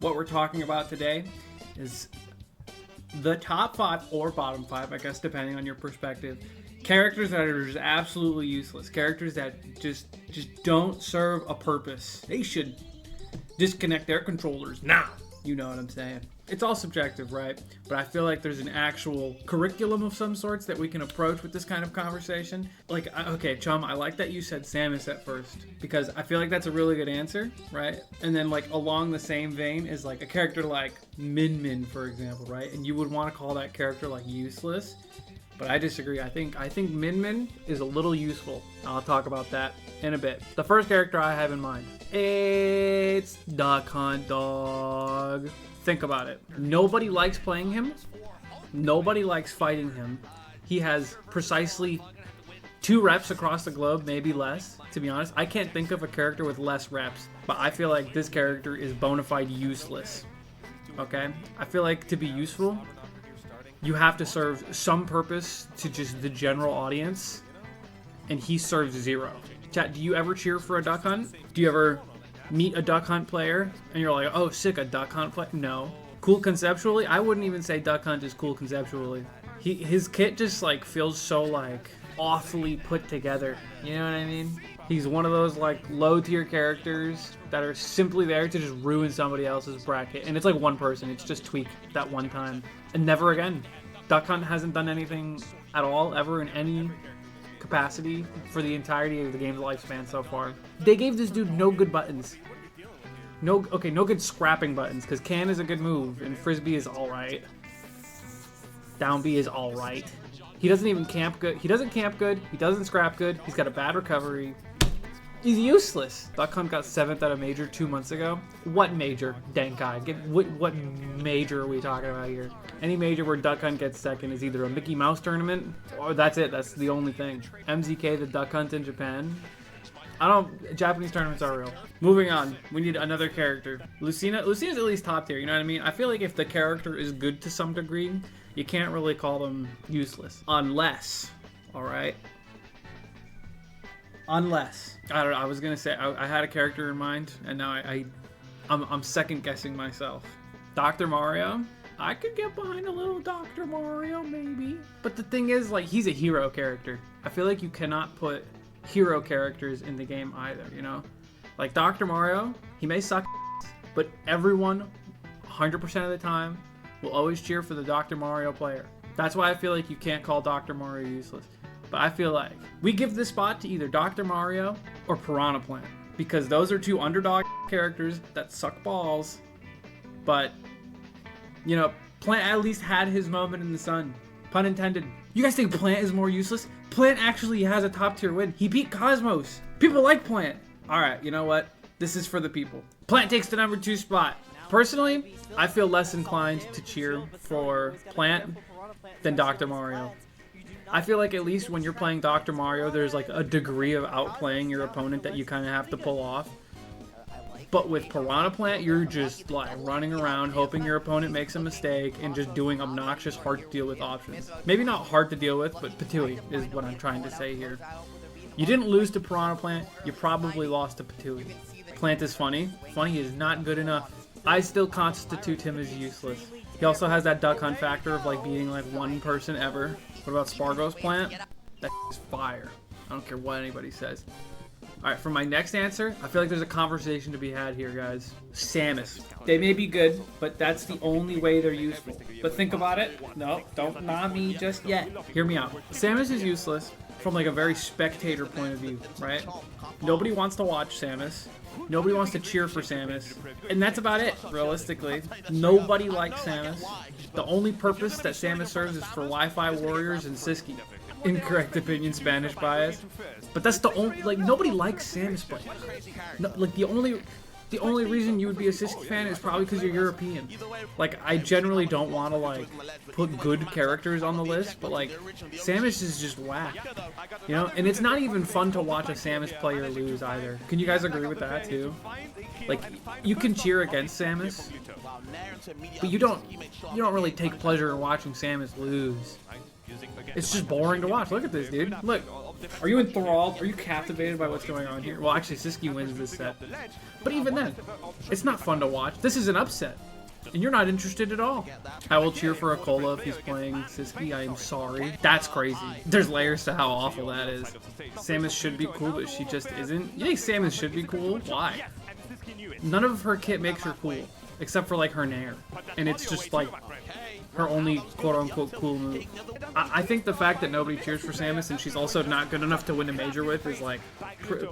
What we're talking about today is the top 5 or bottom 5, I guess, depending on your perspective. Characters that are just absolutely useless. Characters that just don't serve a purpose. They should disconnect their controllers now. You know what I'm saying? It's all subjective, right? But I feel like there's an actual curriculum of some sorts that we can approach with this kind of conversation. Like, okay, Chum, I like that you said Samus at first, because I feel like that's a really good answer, right? And then, like, along the same vein is, like, a character like Min Min, for example, right? And you would want to call that character, like, useless. But I disagree. I think Min Min is a little useful. I'll talk about that in a bit. The first character I have in mind, it's Duck Hunt Dog. Think about it. Nobody likes playing him. Nobody likes fighting him. He has precisely 2 reps across the globe, maybe less, to be honest. I can't think of a character with less reps, but I feel like this character is bona fide useless. Okay? I feel like to be useful, you have to serve some purpose to just the general audience, and he serves 0. Chat, do you ever cheer for a Duck Hunt? Do you ever meet a Duck Hunt player and you're like, oh, sick, a Duck Hunt player? No. Cool conceptually? I wouldn't even say Duck Hunt is cool conceptually. His kit just like feels so like awfully put together. You know what I mean? He's one of those like low tier characters that are simply there to just ruin somebody else's bracket. And it's like one person. It's just tweaked that one time and never again. Duck Hunt hasn't done anything at all ever in any capacity for the entirety of the game's lifespan so far. They gave this dude no good buttons. No good scrapping buttons, because can is a good move and frisbee is alright. Down B is alright. He doesn't even camp good. He doesn't camp good. He doesn't scrap good. He's got a bad recovery. He's useless. Duck Hunt got 7th at a major 2 months ago. What major? Denkai. What major are we talking about here? Any major where Duck Hunt gets 2nd is either a Mickey Mouse tournament, or that's it. That's the only thing. MZK, the Duck Hunt in Japan. Japanese tournaments are real. Moving on. We need another character. Lucina's at least top tier, you know what I mean? I feel like if the character is good to some degree, you can't really call them useless. Unless, alright? Unless. I don't know, I was gonna say, I had a character in mind, and now I'm second guessing myself. Dr. Mario? I could get behind a little Dr. Mario, maybe. But the thing is, like, he's a hero character. I feel like you cannot put hero characters in the game either, you know? Like, Dr. Mario, he may suck, but everyone, 100% of the time, will always cheer for the Dr. Mario player. That's why I feel like you can't call Dr. Mario useless. But I feel like we give this spot to either Dr. Mario or Piranha Plant, because those are 2 underdog characters that suck balls, but, you know, Plant at least had his moment in the sun. Pun intended. You guys think Plant is more useless? Plant actually has a top tier win. He beat Cosmos. People like Plant. Alright, you know what? This is for the people. Plant takes the number 2 spot. Personally, I feel less inclined to cheer for Plant than Dr. Mario. I feel like at least when you're playing Dr. Mario, there's like a degree of outplaying your opponent that you kind of have to pull off. But with Piranha Plant, you're just like running around hoping your opponent makes a mistake and just doing obnoxious, hard to deal with options. Maybe not hard to deal with, but Patooey is what I'm trying to say here. You didn't lose to Piranha Plant, you probably lost to Patooey. Plant is funny. Funny is not good enough. I still constitute him as useless. He also has that Duck Hunt factor of like beating like one person ever. What about Spargos Plant? That is fire. I don't care what anybody says. Alright, for my next answer, I feel like there's a conversation to be had here, guys. Samus. They may be good, but that's the only way they're useful. But think about it. No, don't knock me just yet. Hear me out. Samus is useless from like a very spectator point of view, right? Nobody wants to watch Samus. Nobody wants to cheer for Samus. And that's about it, realistically. Nobody likes Samus. The only purpose that Samus serves is for Wi-Fi warriors and Siski. Incorrect opinion, Spanish bias. But that's the only, like, nobody likes Samus players. No, like, the only reason you would be a Siski fan is probably because you're European. Like, I generally don't want to, like, put good characters on the list, but, like, Samus is just whack. You know? And it's not even fun to watch a Samus player lose either. Can you guys agree with that, too? Like, you can cheer against Samus, but you don't really take pleasure in watching Samus lose. It's just boring to watch. Look at this, dude. Look. Are you enthralled? Are you captivated by what's going on here? Well, actually, Siski wins this set. But even then, it's not fun to watch. This is an upset. And you're not interested at all. I will cheer for Akola if he's playing Siski. I am sorry. That's crazy. There's layers to how awful that is. Samus should be cool, but she just isn't. You think Samus should be cool? Why? None of her kit makes her cool. Except for, like, her Nair. And it's just, like, her only quote-unquote cool move. I think the fact that nobody cheers for Samus and she's also not good enough to win a major with is, like,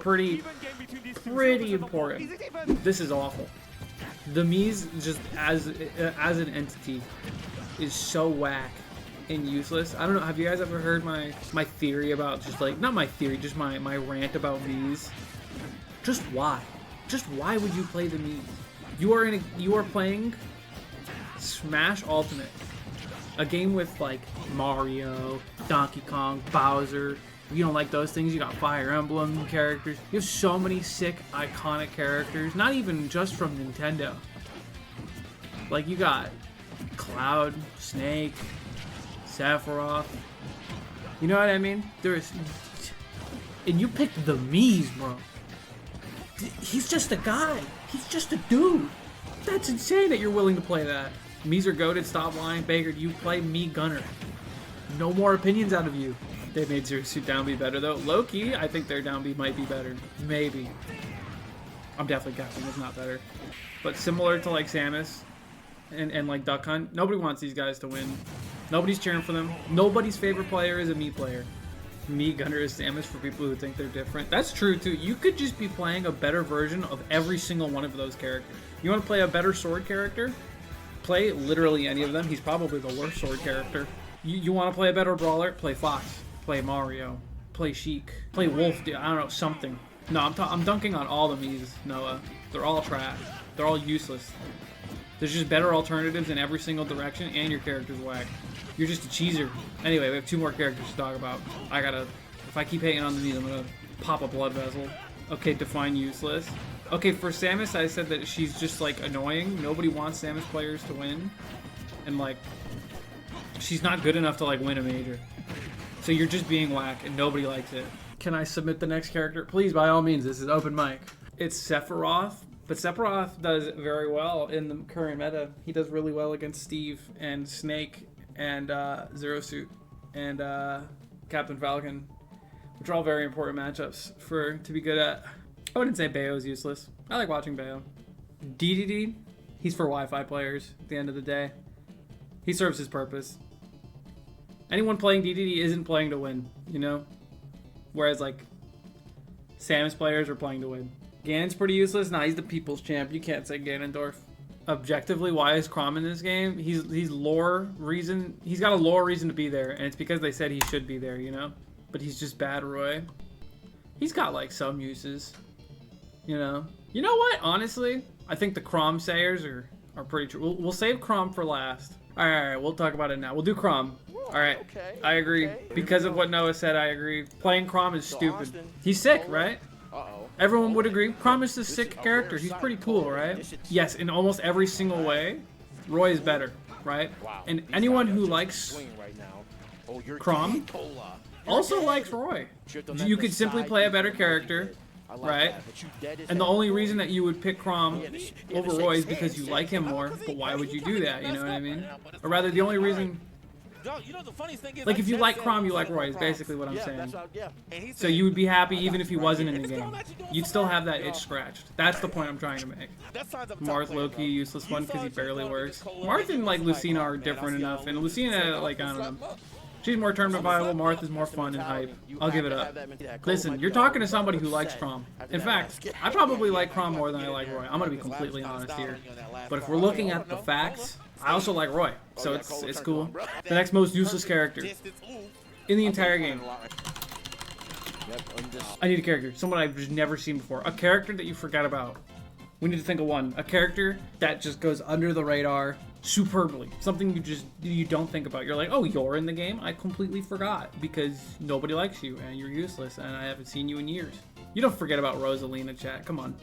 pretty important. This is awful. The Mii's just as an entity is so whack and useless. I don't know. Have you guys ever heard my theory about just like not my theory, just my rant about Mii's? Just why? Just why would you play the Mii's? You are playing Smash Ultimate, a game with like Mario, Donkey Kong, Bowser. You don't like those things, you got Fire Emblem characters. You have so many sick, iconic characters. Not even just from Nintendo. Like, you got Cloud, Snake, Sephiroth. You know what I mean? And you picked the Mii's, bro. He's just a guy. He's just a dude. That's insane that you're willing to play that. Mii's are goated, stop lying. Baker, you play Mii Gunner. No more opinions out of you. They made Zero Suit down B better though. Low-key, I think their down B might be better. Maybe. I'm definitely guessing it's not better. But similar to like Samus and like Duck Hunt, nobody wants these guys to win. Nobody's cheering for them. Nobody's favorite player is a Mii player. Mii Gunner is Samus for people who think they're different. That's true too. You could just be playing a better version of every single one of those characters. You want to play a better sword character? Play literally any of them. He's probably the worst sword character. You want to play a better brawler? Play Fox. Play Mario, play Sheik, play Wolf, I don't know, something. No, I'm dunking on all the Mii's, Noah. They're all trash. They're all useless. There's just better alternatives in every single direction, and your character's whack. You're just a cheeser. Anyway, we have 2 more characters to talk about. If I keep hating on the Mii's, I'm gonna pop a blood vessel. Okay, define useless. Okay, for Samus, I said that she's just, like, annoying. Nobody wants Samus players to win. And, like, she's not good enough to, like, win a major. So you're just being whack, and nobody likes it. Can I submit the next character? Please, by all means, this is open mic. It's Sephiroth, but Sephiroth does very well in the current meta. He does really well against Steve and Snake and Zero Suit and Captain Falcon, which are all very important matchups to be good at. I wouldn't say Bayo's useless. I like watching Bayo. DDD, he's for Wi-Fi players at the end of the day. He serves his purpose. Anyone playing DDD isn't playing to win, you know? Whereas, like, Samus players are playing to win. Ganon's pretty useless. Nah, he's the people's champ. You can't say Ganondorf. Objectively, why is Chrom in this game? He's lore reason. He's got a lore reason to be there, and it's because they said he should be there, you know? But he's just bad Roy. He's got, like, some uses, you know? You know what? Honestly, I think the Chrom sayers are pretty true. We'll save Chrom for last. All right, we'll talk about it now. We'll do Chrom. All right, okay, I agree. Okay, because of what Noah said, I agree. Playing Chrom is stupid. He's sick, right? Everyone would agree. Chrom is a sick character. He's pretty cool, right? Yes, in almost every single way, Roy is better, right? And anyone who likes Chrom also likes Roy. You could simply play a better character, right? And the only reason that you would pick Chrom over Roy is because you like him more. But why would you do that? You know what I mean? Or rather, the only reason. Like, if you like Chrom, you like Roy, is basically what I'm saying. So you would be happy even if he wasn't in the game. You'd still have that itch scratched. That's the point I'm trying to make. Marth, low-key, useless one because he barely works. Marth and, like, Lucina are different enough. And Lucina, like, I don't know. She's more tournament viable. Marth is more fun and hype. I'll give it up. Listen, you're talking to somebody who likes Chrom. In fact, I probably like Chrom more than I like Roy. I'm going to be completely honest here. But if we're looking at the facts, I also like Roy, so it's cool. The next most useless character in the entire game. I need a character, someone I've just never seen before. A character that you forgot about. We need to think of one. A character that just goes under the radar superbly. Something you don't think about. You're like, oh, you're in the game? I completely forgot because nobody likes you and you're useless and I haven't seen you in years. You don't forget about Rosalina, chat. Come on.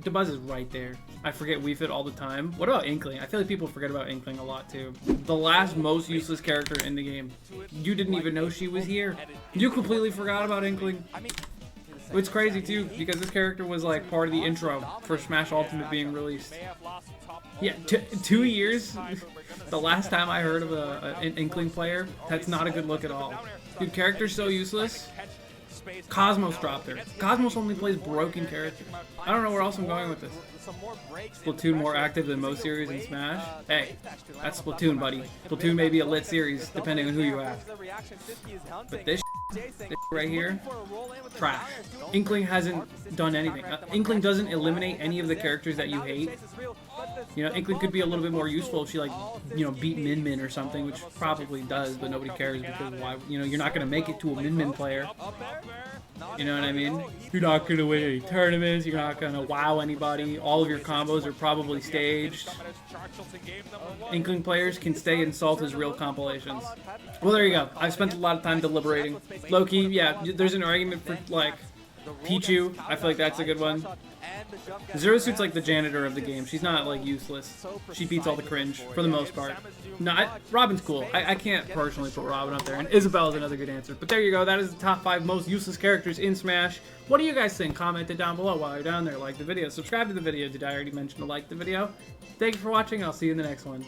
Dabuz is right there. I forget Wii Fit all the time. What about Inkling? I feel like people forget about Inkling a lot too. The last most useless character in the game. You didn't even know she was here. You completely forgot about Inkling. It's crazy too, because this character was like part of the intro for Smash Ultimate being released. Yeah, 2 years? The last time I heard of an Inkling player, that's not a good look at all. Dude, character's so useless. Cosmos dropped her. Cosmos only plays broken characters. I don't know where else I'm going with this. Splatoon more active than most series in Smash? Hey, that's Splatoon, buddy. Splatoon may be a lit series, depending on who you ask. But this right here, trash. Inkling hasn't done anything. Inkling doesn't eliminate any of the characters that you hate. You know, Inkling could be a little bit more useful if she, like, you know, beat Min Min or something, which probably does, but nobody cares because why? You know, you're not gonna make it to a Min Min player. You know what I mean? You're not gonna win any tournaments. You're not gonna wow anybody. All of your combos are probably staged. Inkling players can stay in Salt as real compilations. Well, there you go. I've spent a lot of time deliberating. Low-key, yeah, there's an argument for, like, Pichu. I feel like that's a good one. Zero Suit's like the janitor of the game. She's not, like, useless. She beats all the cringe, for the most part. No, Robin's cool. I can't personally put Robin up there, and Isabelle's another good answer. But there you go. That is the top 5 most useless characters in Smash. What do you guys think? Comment it down below while you're down there. Like the video. Subscribe to the video. Did I already mention to like the video? Thank you for watching. I'll see you in the next one.